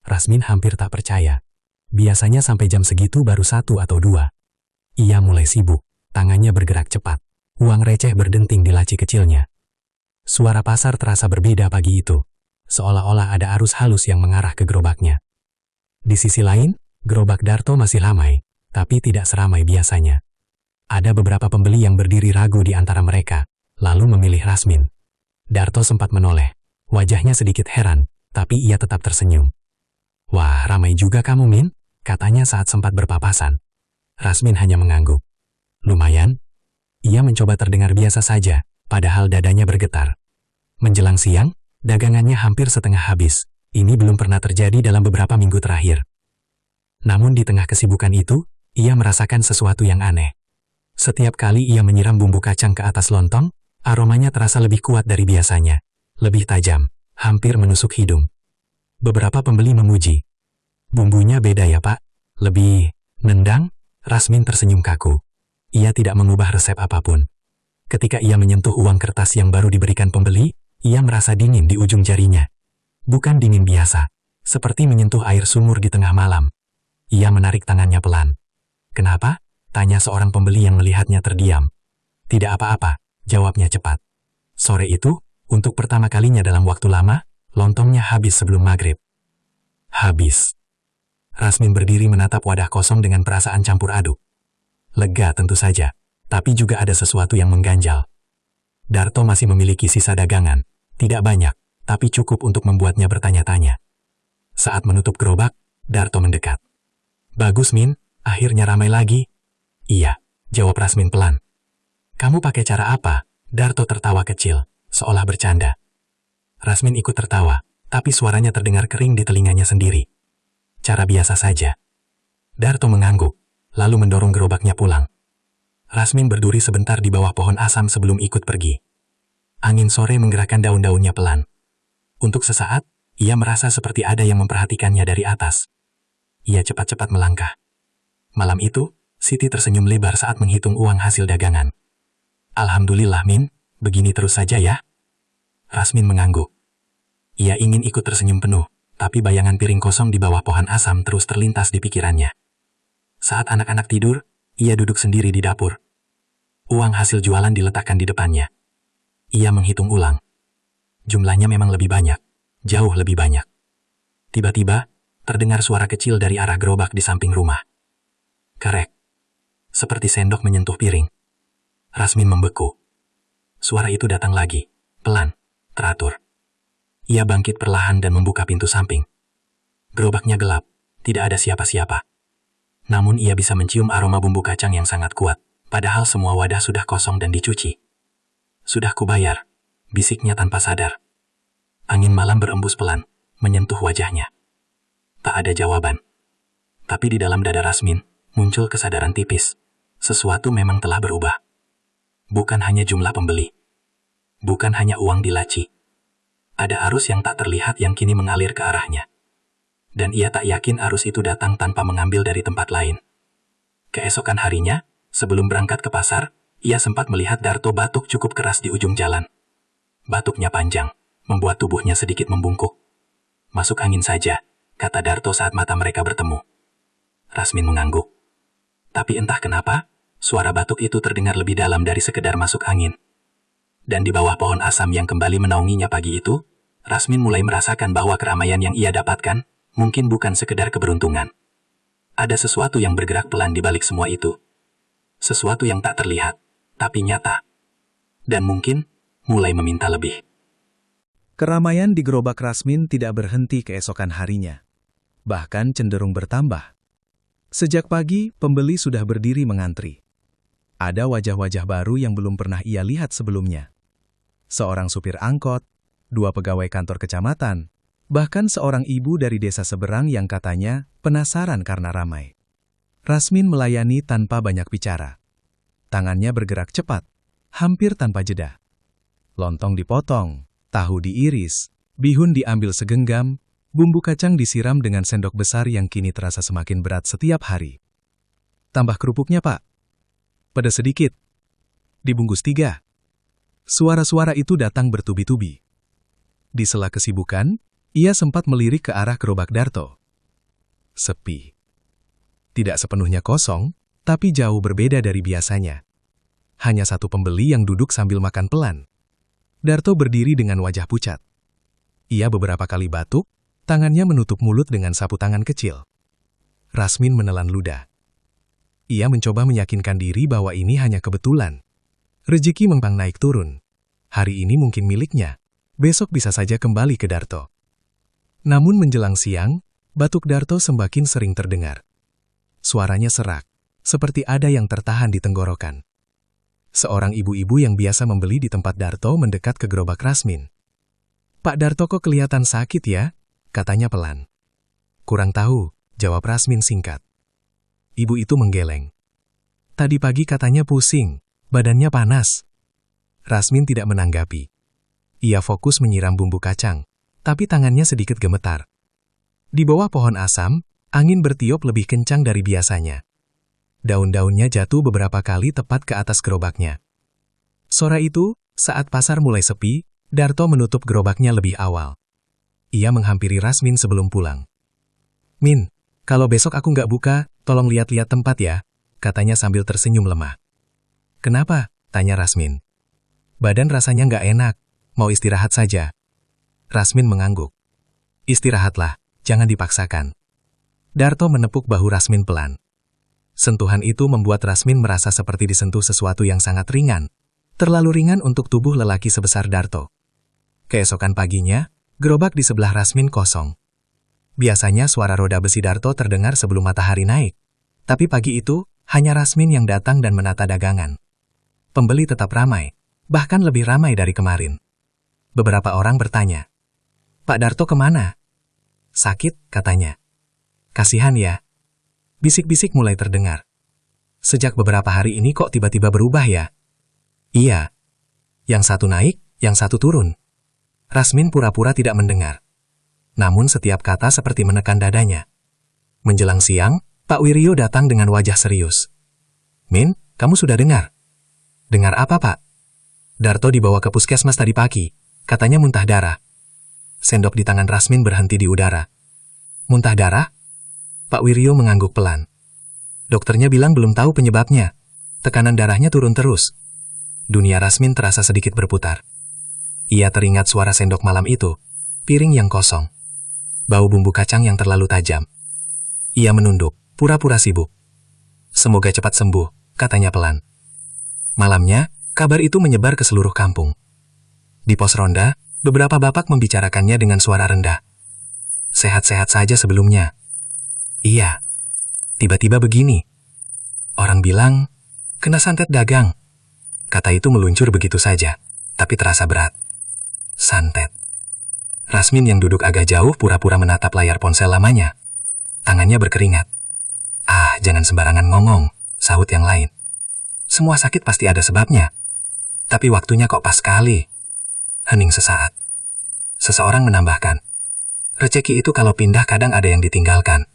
Rasmin hampir tak percaya. Biasanya sampai jam segitu baru 1 atau 2. Ia mulai sibuk, tangannya bergerak cepat. Uang receh berdenting di laci kecilnya. Suara pasar terasa berbeda pagi itu, seolah-olah ada arus halus yang mengarah ke gerobaknya. Di sisi lain, gerobak Darto masih ramai, tapi tidak seramai biasanya. Ada beberapa pembeli yang berdiri ragu di antara mereka, lalu memilih Rasmin. Darto sempat menoleh, wajahnya sedikit heran, tapi ia tetap tersenyum. "Wah, ramai juga kamu, Min," katanya saat sempat berpapasan. Rasmin hanya mengangguk. "Lumayan." Ia mencoba terdengar biasa saja, padahal dadanya bergetar. Menjelang siang, dagangannya hampir setengah habis. Ini belum pernah terjadi dalam beberapa minggu terakhir. Namun di tengah kesibukan itu, ia merasakan sesuatu yang aneh. Setiap kali ia menyiram bumbu kacang ke atas lontong, aromanya terasa lebih kuat dari biasanya. Lebih tajam, hampir menusuk hidung. Beberapa pembeli memuji. "Bumbunya beda ya, Pak? Lebih nendang?" Rasmin tersenyum kaku. Ia tidak mengubah resep apapun. Ketika ia menyentuh uang kertas yang baru diberikan pembeli, ia merasa dingin di ujung jarinya. Bukan dingin biasa, seperti menyentuh air sumur di tengah malam. Ia menarik tangannya pelan. "Kenapa?" tanya seorang pembeli yang melihatnya terdiam. "Tidak apa-apa," jawabnya cepat. Sore itu, untuk pertama kalinya dalam waktu lama, lontongnya habis sebelum maghrib. Habis. Rasmin berdiri menatap wadah kosong dengan perasaan campur aduk. Lega tentu saja, tapi juga ada sesuatu yang mengganjal. Darto masih memiliki sisa dagangan, tidak banyak, tapi cukup untuk membuatnya bertanya-tanya. Saat menutup gerobak, Darto mendekat. "Bagus, Min, akhirnya ramai lagi." "Iya," jawab Rasmin pelan. "Kamu pakai cara apa?" Darto tertawa kecil, seolah bercanda. Rasmin ikut tertawa, tapi suaranya terdengar kering di telinganya sendiri. "Cara biasa saja." Darto mengangguk, lalu mendorong gerobaknya pulang. Rasmin berduri sebentar di bawah pohon asam sebelum ikut pergi. Angin sore menggerakkan daun-daunnya pelan. Untuk sesaat, ia merasa seperti ada yang memperhatikannya dari atas. Ia cepat-cepat melangkah. Malam itu, Siti tersenyum lebar saat menghitung uang hasil dagangan. "Alhamdulillah, Min, begini terus saja ya." Rasmin mengangguk. Ia ingin ikut tersenyum penuh, tapi bayangan piring kosong di bawah pohon asam terus terlintas di pikirannya. Saat anak-anak tidur, ia duduk sendiri di dapur. Uang hasil jualan diletakkan di depannya. Ia menghitung ulang. Jumlahnya memang lebih banyak, jauh lebih banyak. Tiba-tiba, terdengar suara kecil dari arah gerobak di samping rumah. Kerek. Seperti sendok menyentuh piring. Rasmin membeku. Suara itu datang lagi, pelan, teratur. Ia bangkit perlahan dan membuka pintu samping. Gerobaknya gelap, tidak ada siapa-siapa. Namun ia bisa mencium aroma bumbu kacang yang sangat kuat, padahal semua wadah sudah kosong dan dicuci. Sudah kubayar, bisiknya tanpa sadar. Angin malam berembus pelan, menyentuh wajahnya. Tak ada jawaban. Tapi di dalam dada Rasmin, muncul kesadaran tipis. Sesuatu memang telah berubah. Bukan hanya jumlah pembeli. Bukan hanya uang di laci. Ada arus yang tak terlihat yang kini mengalir ke arahnya. Dan ia tak yakin arus itu datang tanpa mengambil dari tempat lain. Keesokan harinya, sebelum berangkat ke pasar, ia sempat melihat Darto batuk cukup keras di ujung jalan. Batuknya panjang, membuat tubuhnya sedikit membungkuk. Masuk angin saja, kata Darto saat mata mereka bertemu. Rasmin mengangguk. Tapi entah kenapa, suara batuk itu terdengar lebih dalam dari sekedar masuk angin. Dan di bawah pohon asam yang kembali menaunginya pagi itu, Rasmin mulai merasakan bahwa keramaian yang ia dapatkan mungkin bukan sekedar keberuntungan. Ada sesuatu yang bergerak pelan di balik semua itu. Sesuatu yang tak terlihat, tapi nyata. Dan mungkin mulai meminta lebih. Keramaian di gerobak Rasmin tidak berhenti keesokan harinya. Bahkan cenderung bertambah. Sejak pagi, pembeli sudah berdiri mengantri. Ada wajah-wajah baru yang belum pernah ia lihat sebelumnya. Seorang supir angkot, 2 pegawai kantor kecamatan, bahkan seorang ibu dari desa seberang yang katanya penasaran karena ramai. Rasmin melayani tanpa banyak bicara. Tangannya bergerak cepat, hampir tanpa jeda. Lontong dipotong, tahu diiris, bihun diambil segenggam, bumbu kacang disiram dengan sendok besar yang kini terasa semakin berat setiap hari. Tambah kerupuknya, Pak. Pedas sedikit. Dibungkus 3. Suara-suara itu datang bertubi-tubi. Di sela kesibukan, ia sempat melirik ke arah gerobak Darto. Sepi. Tidak sepenuhnya kosong, tapi jauh berbeda dari biasanya. Hanya satu pembeli yang duduk sambil makan pelan. Darto berdiri dengan wajah pucat. Ia beberapa kali batuk, tangannya menutup mulut dengan sapu tangan kecil. Rasmin menelan ludah. Ia mencoba meyakinkan diri bahwa ini hanya kebetulan. Rezeki memang naik turun. Hari ini mungkin miliknya, besok bisa saja kembali ke Darto. Namun menjelang siang, batuk Darto semakin sering terdengar. Suaranya serak, seperti ada yang tertahan di tenggorokan. Seorang ibu-ibu yang biasa membeli di tempat Darto mendekat ke gerobak Rasmin. "Pak Darto kok kelihatan sakit ya?" katanya pelan. "Kurang tahu," jawab Rasmin singkat. Ibu itu menggeleng. "Tadi pagi katanya pusing, badannya panas." Rasmin tidak menanggapi. Ia fokus menyiram bumbu kacang, tapi tangannya sedikit gemetar. Di bawah pohon asam, angin bertiup lebih kencang dari biasanya. Daun-daunnya jatuh beberapa kali tepat ke atas gerobaknya. Sore itu, saat pasar mulai sepi, Darto menutup gerobaknya lebih awal. Ia menghampiri Rasmin sebelum pulang. "Min, kalau besok aku nggak buka, tolong lihat-lihat tempat ya," katanya sambil tersenyum lemah. "Kenapa?" tanya Rasmin. "Badan rasanya nggak enak, mau istirahat saja." Rasmin mengangguk. "Istirahatlah, jangan dipaksakan." Darto menepuk bahu Rasmin pelan. Sentuhan itu membuat Rasmin merasa seperti disentuh sesuatu yang sangat ringan, terlalu ringan untuk tubuh lelaki sebesar Darto. Keesokan paginya, gerobak di sebelah Rasmin kosong. Biasanya suara roda besi Darto terdengar sebelum matahari naik, tapi pagi itu hanya Rasmin yang datang dan menata dagangan. Pembeli tetap ramai, bahkan lebih ramai dari kemarin. Beberapa orang bertanya, "Pak Darto kemana?" "Sakit," katanya. "Kasihan ya." Bisik-bisik mulai terdengar. "Sejak beberapa hari ini kok tiba-tiba berubah ya?" "Iya. Yang satu naik, yang satu turun." Rasmin pura-pura tidak mendengar. Namun setiap kata seperti menekan dadanya. Menjelang siang, Pak Wiryo datang dengan wajah serius. "Min, kamu sudah dengar?" "Dengar apa, Pak?" "Darto dibawa ke puskesmas tadi pagi. Katanya muntah darah." Sendok di tangan Rasmin berhenti di udara. "Muntah darah?" Pak Wiryo mengangguk pelan. "Dokternya bilang belum tahu penyebabnya. Tekanan darahnya turun terus." Dunia Rasmin terasa sedikit berputar. Ia teringat suara sendok malam itu, piring yang kosong, bau bumbu kacang yang terlalu tajam. Ia menunduk, pura-pura sibuk. "Semoga cepat sembuh," katanya pelan. Malamnya, kabar itu menyebar ke seluruh kampung. Di pos ronda, beberapa bapak membicarakannya dengan suara rendah. Sehat-sehat saja sebelumnya. Iya. Tiba-tiba begini. Orang bilang, kena santet dagang. Kata itu meluncur begitu saja, tapi terasa berat. Santet. Rasmin yang duduk agak jauh pura-pura menatap layar ponsel lamanya. Tangannya berkeringat. Ah, jangan sembarangan ngomong, sahut yang lain. Semua sakit pasti ada sebabnya. Tapi waktunya kok pas sekali. Hening sesaat. Seseorang menambahkan, rezeki itu kalau pindah kadang ada yang ditinggalkan.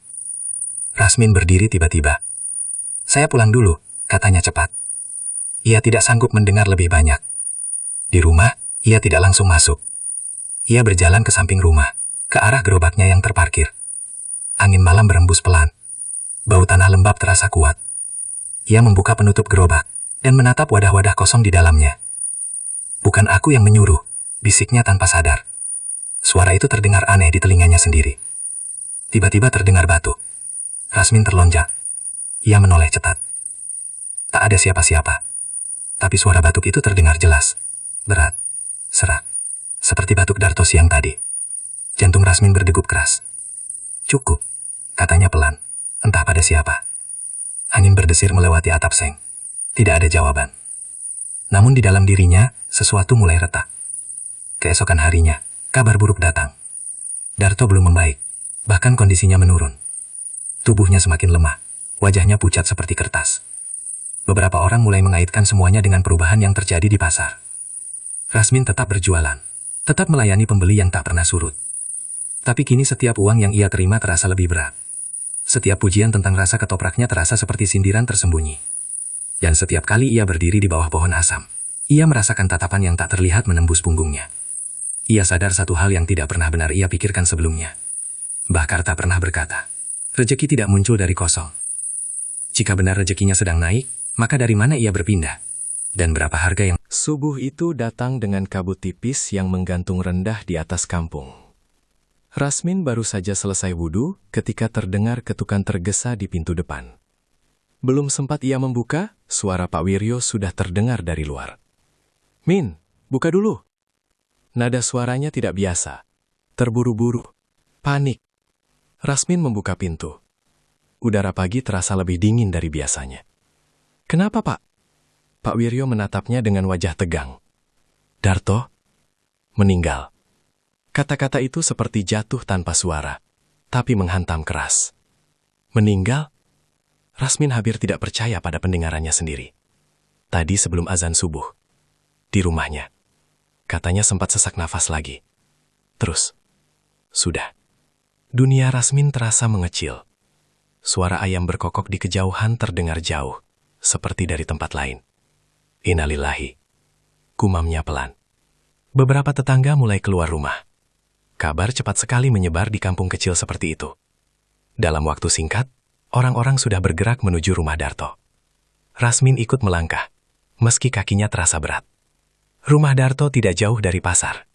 Rasmin berdiri tiba-tiba. Saya pulang dulu, katanya cepat. Ia tidak sanggup mendengar lebih banyak. Di rumah, ia tidak langsung masuk. Ia berjalan ke samping rumah, ke arah gerobaknya yang terparkir. Angin malam berembus pelan. Bau tanah lembab terasa kuat. Ia membuka penutup gerobak dan menatap wadah-wadah kosong di dalamnya. Bukan aku yang menyuruh, bisiknya tanpa sadar. Suara itu terdengar aneh di telinganya sendiri. Tiba-tiba terdengar batuk. Rasmin terlonjak. Ia menoleh cepat. Tak ada siapa-siapa. Tapi suara batuk itu terdengar jelas. Berat. Serak. Seperti batuk Darto siang tadi. Jantung Rasmin berdegup keras. Cukup, katanya pelan. Entah pada siapa. Angin berdesir melewati atap seng. Tidak ada jawaban. Namun di dalam dirinya, sesuatu mulai retak. Keesokan harinya, kabar buruk datang. Darto belum membaik. Bahkan kondisinya menurun. Tubuhnya semakin lemah. Wajahnya pucat seperti kertas. Beberapa orang mulai mengaitkan semuanya dengan perubahan yang terjadi di pasar. Rasmin tetap berjualan. Tetap melayani pembeli yang tak pernah surut. Tapi kini setiap uang yang ia terima terasa lebih berat. Setiap pujian tentang rasa ketopraknya terasa seperti sindiran tersembunyi. Dan setiap kali ia berdiri di bawah pohon asam, ia merasakan tatapan yang tak terlihat menembus punggungnya. Ia sadar satu hal yang tidak pernah benar ia pikirkan sebelumnya. Mbah Karta pernah berkata, rezeki tidak muncul dari kosong. Jika benar rezekinya sedang naik, maka dari mana ia berpindah? Dan berapa harga yang... Subuh itu datang dengan kabut tipis yang menggantung rendah di atas kampung. Rasmin baru saja selesai wudhu ketika terdengar ketukan tergesa di pintu depan. Belum sempat ia membuka, suara Pak Wiryo sudah terdengar dari luar. Min, buka dulu. Nada suaranya tidak biasa. Terburu-buru. Panik. Rasmin membuka pintu. Udara pagi terasa lebih dingin dari biasanya. Kenapa, Pak? Pak Wiryo menatapnya dengan wajah tegang. Darto? Meninggal. Kata-kata itu seperti jatuh tanpa suara, tapi menghantam keras. Meninggal? Rasmin hampir tidak percaya pada pendengarannya sendiri. Tadi sebelum azan subuh. Di rumahnya. Katanya sempat sesak nafas lagi. Terus. Sudah. Dunia Rasmin terasa mengecil. Suara ayam berkokok di kejauhan terdengar jauh, seperti dari tempat lain. Innalillahi. Gumamnya pelan. Beberapa tetangga mulai keluar rumah. Kabar cepat sekali menyebar di kampung kecil seperti itu. Dalam waktu singkat, orang-orang sudah bergerak menuju rumah Darto. Rasmin ikut melangkah, meski kakinya terasa berat. Rumah Darto tidak jauh dari pasar.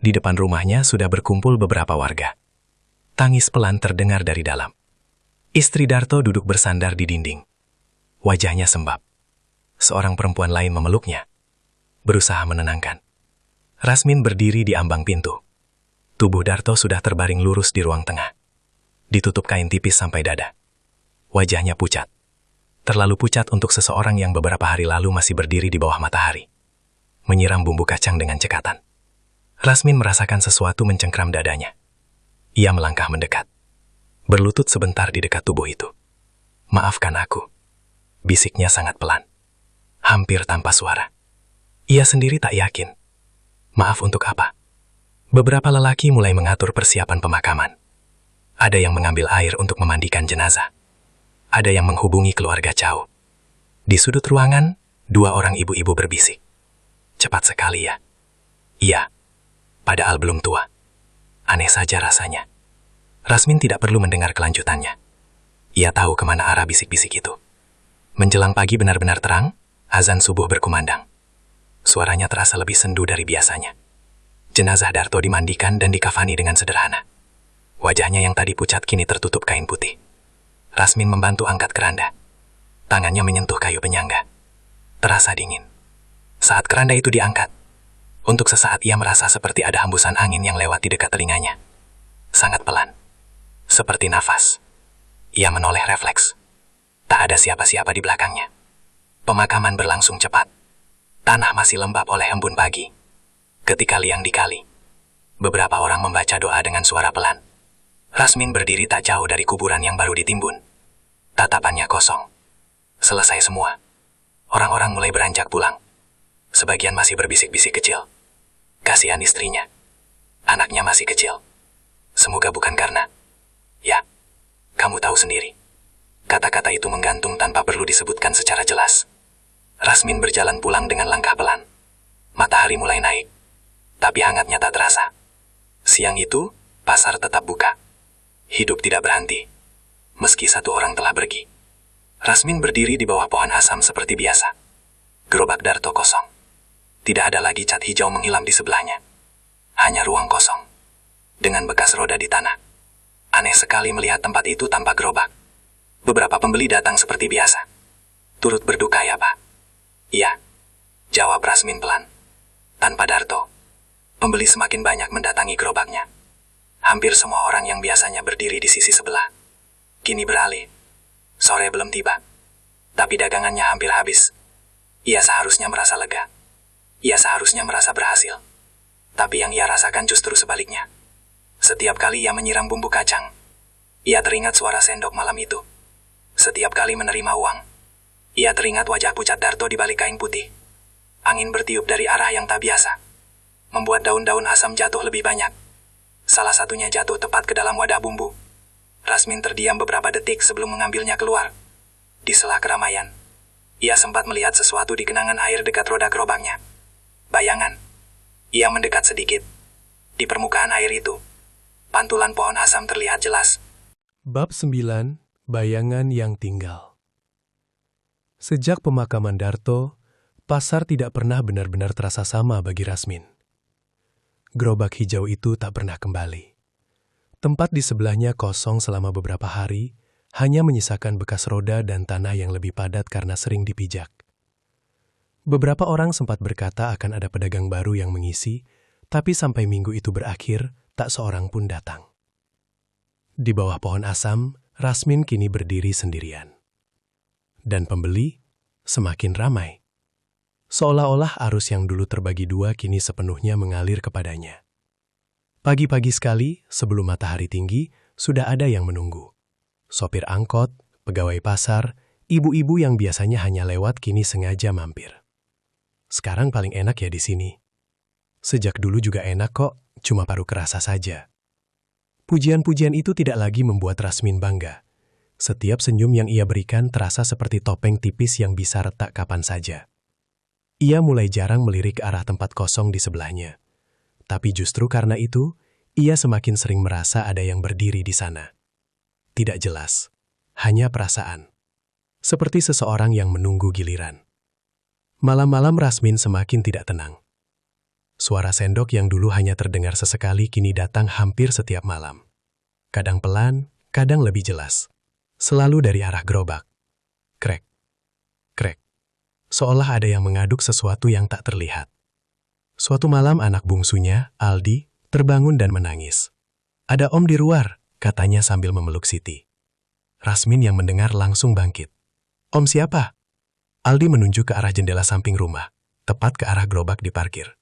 Di depan rumahnya sudah berkumpul beberapa warga. Tangis pelan terdengar dari dalam. Istri Darto duduk bersandar di dinding. Wajahnya sembab. Seorang perempuan lain memeluknya. Berusaha menenangkan. Rasmin berdiri di ambang pintu. Tubuh Darto sudah terbaring lurus di ruang tengah. Ditutup kain tipis sampai dada. Wajahnya pucat. Terlalu pucat untuk seseorang yang beberapa hari lalu masih berdiri di bawah matahari. Menyiram bumbu kacang dengan cekatan. Rasmin merasakan sesuatu mencengkram dadanya. Ia melangkah mendekat. Berlutut sebentar di dekat tubuh itu. Maafkan aku. Bisiknya sangat pelan. Hampir tanpa suara. Ia sendiri tak yakin. Maaf untuk apa? Beberapa lelaki mulai mengatur persiapan pemakaman. Ada yang mengambil air untuk memandikan jenazah. Ada yang menghubungi keluarga Chow. Di sudut ruangan, 2 orang ibu-ibu berbisik. Cepat sekali ya. Iya, padahal belum tua. Aneh saja rasanya. Rasmin tidak perlu mendengar kelanjutannya. Ia tahu kemana arah bisik-bisik itu. Menjelang pagi benar-benar terang, azan subuh berkumandang. Suaranya terasa lebih sendu dari biasanya. Jenazah Darto dimandikan dan dikafani dengan sederhana. Wajahnya yang tadi pucat kini tertutup kain putih. Rasmin membantu angkat keranda. Tangannya menyentuh kayu penyangga. terasa dingin. Saat keranda itu diangkat, untuk sesaat ia merasa seperti ada hembusan angin yang lewat di dekat telinganya. Sangat pelan, seperti nafas. Ia menoleh refleks. Tak ada siapa-siapa di belakangnya. Pemakaman berlangsung cepat. Tanah masih lembab oleh embun pagi. Ketika liang dikali, beberapa orang membaca doa dengan suara pelan. Rasmin berdiri tak jauh dari kuburan yang baru ditimbun. Tatapannya kosong. Selesai semua. Orang-orang mulai beranjak pulang. Sebagian masih berbisik-bisik kecil. Kasihan istrinya. Anaknya masih kecil. Semoga bukan karena... Ya, kamu tahu sendiri. Kata-kata itu menggantung tanpa perlu disebutkan secara jelas. Rasmin berjalan pulang dengan langkah pelan. Matahari mulai naik. Tapi hangatnya tak terasa. Siang itu, pasar tetap buka. Hidup tidak berhenti. Meski satu orang telah pergi. Rasmin berdiri di bawah pohon asam seperti biasa. Gerobak Darto kosong. Tidak ada lagi cat hijau menghilang di sebelahnya. Hanya ruang kosong. Dengan bekas roda di tanah. Aneh sekali melihat tempat itu tanpa gerobak. Beberapa pembeli datang seperti biasa. Turut berduka ya, Pak? Iya, jawab Rasmin pelan. Tanpa Darto, pembeli semakin banyak mendatangi gerobaknya. Hampir semua orang yang biasanya berdiri di sisi sebelah, kini beralih. Sore belum tiba, tapi dagangannya hampir habis. Ia seharusnya merasa lega. Ia seharusnya merasa berhasil. Tapi yang ia rasakan justru sebaliknya. Setiap kali ia menyiram bumbu kacang, ia teringat suara sendok malam itu. Setiap kali menerima uang, ia teringat wajah pucat Darto di balik kain putih. Angin bertiup dari arah yang tak biasa, membuat daun-daun asam jatuh lebih banyak. Salah satunya jatuh tepat ke dalam wadah bumbu. Rasmin terdiam beberapa detik sebelum mengambilnya keluar. Di sela keramaian, ia sempat melihat sesuatu di genangan air dekat roda gerobaknya. Bayangan. Ia mendekat sedikit. Di permukaan air itu, pantulan pohon asam terlihat jelas. Bab 9. Bayangan yang tinggal. Sejak pemakaman Darto, pasar tidak pernah benar-benar terasa sama bagi Rasmin. Gerobak hijau itu tak pernah kembali. Tempat di sebelahnya kosong selama beberapa hari, hanya menyisakan bekas roda dan tanah yang lebih padat karena sering dipijak. Beberapa orang sempat berkata akan ada pedagang baru yang mengisi, tapi sampai minggu itu berakhir, tak seorang pun datang. Di bawah pohon asam, Rasmin kini berdiri sendirian. Dan pembeli semakin ramai. Seolah-olah arus yang dulu terbagi dua kini sepenuhnya mengalir kepadanya. Pagi-pagi sekali, sebelum matahari tinggi, sudah ada yang menunggu. Sopir angkot, pegawai pasar, ibu-ibu yang biasanya hanya lewat kini sengaja mampir. Sekarang paling enak ya di sini. Sejak dulu juga enak kok, cuma paruh kerasa saja. Pujian-pujian itu tidak lagi membuat Rasmin bangga. Setiap senyum yang ia berikan terasa seperti topeng tipis yang bisa retak kapan saja. Ia mulai jarang melirik ke arah tempat kosong di sebelahnya. Tapi justru karena itu, ia semakin sering merasa ada yang berdiri di sana. Tidak jelas, hanya perasaan. Seperti seseorang yang menunggu giliran. Malam-malam Rasmin semakin tidak tenang. Suara sendok yang dulu hanya terdengar sesekali kini datang hampir setiap malam. Kadang pelan, kadang lebih jelas. Selalu dari arah gerobak. Krek, krek. Seolah ada yang mengaduk sesuatu yang tak terlihat. Suatu malam anak bungsunya, Aldi, terbangun dan menangis. "Ada Om di luar," katanya sambil memeluk Siti. Rasmin yang mendengar langsung bangkit. "Om siapa?" Aldi menunjuk ke arah jendela samping rumah, tepat ke arah gerobak diparkir.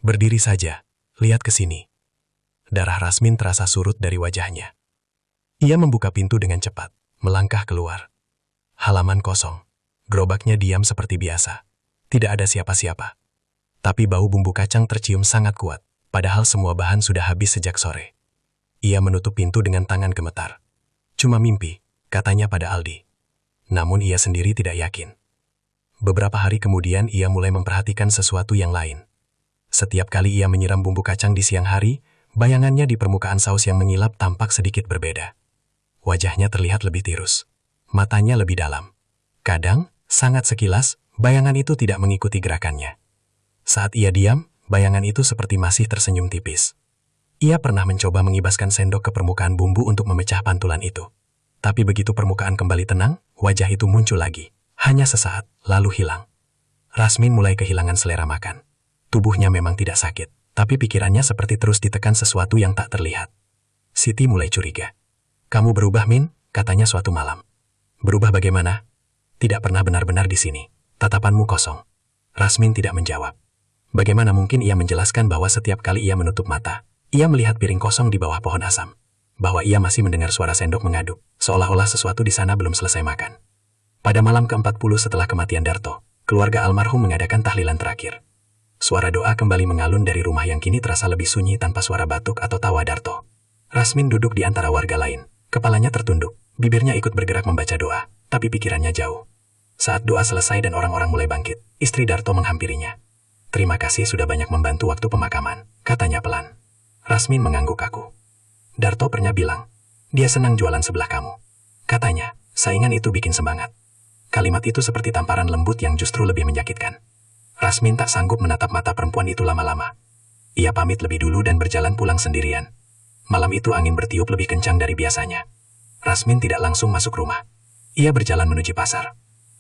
"Berdiri saja, lihat ke sini." Darah Rasmin terasa surut dari wajahnya. Ia membuka pintu dengan cepat, melangkah keluar. Halaman kosong, gerobaknya diam seperti biasa. Tidak ada siapa-siapa. Tapi bau bumbu kacang tercium sangat kuat, padahal semua bahan sudah habis sejak sore. Ia menutup pintu dengan tangan gemetar. "Cuma mimpi," katanya pada Aldi. Namun ia sendiri tidak yakin. Beberapa hari kemudian ia mulai memperhatikan sesuatu yang lain. Setiap kali ia menyiram bumbu kacang di siang hari, bayangannya di permukaan saus yang mengilap tampak sedikit berbeda. Wajahnya terlihat lebih tirus. Matanya lebih dalam. Kadang, sangat sekilas, bayangan itu tidak mengikuti gerakannya. Saat ia diam, bayangan itu seperti masih tersenyum tipis. Ia pernah mencoba mengibaskan sendok ke permukaan bumbu untuk memecah pantulan itu. Tapi begitu permukaan kembali tenang, wajah itu muncul lagi. Hanya sesaat, lalu hilang. Rasmin mulai kehilangan selera makan. Tubuhnya memang tidak sakit, tapi pikirannya seperti terus ditekan sesuatu yang tak terlihat. Siti mulai curiga. "Kamu berubah, Min?" katanya suatu malam. "Berubah bagaimana?" "Tidak pernah benar-benar di sini. Tatapanmu kosong." Rasmin tidak menjawab. Bagaimana mungkin ia menjelaskan bahwa setiap kali ia menutup mata, ia melihat piring kosong di bawah pohon asam. Bahwa ia masih mendengar suara sendok mengaduk, seolah-olah sesuatu di sana belum selesai makan. Pada malam ke-40 setelah kematian Darto, keluarga almarhum mengadakan tahlilan terakhir. Suara doa kembali mengalun dari rumah yang kini terasa lebih sunyi tanpa suara batuk atau tawa Darto. Rasmin duduk di antara warga lain, kepalanya tertunduk, bibirnya ikut bergerak membaca doa, tapi pikirannya jauh. Saat doa selesai dan orang-orang mulai bangkit, istri Darto menghampirinya. "Terima kasih sudah banyak membantu waktu pemakaman," katanya pelan. Rasmin mengangguk kaku. "Darto pernah bilang, dia senang jualan sebelah kamu. Katanya, saingan itu bikin semangat." Kalimat itu seperti tamparan lembut yang justru lebih menyakitkan. Rasmin tak sanggup menatap mata perempuan itu lama-lama. Ia pamit lebih dulu dan berjalan pulang sendirian. Malam itu angin bertiup lebih kencang dari biasanya. Rasmin tidak langsung masuk rumah. Ia berjalan menuju pasar.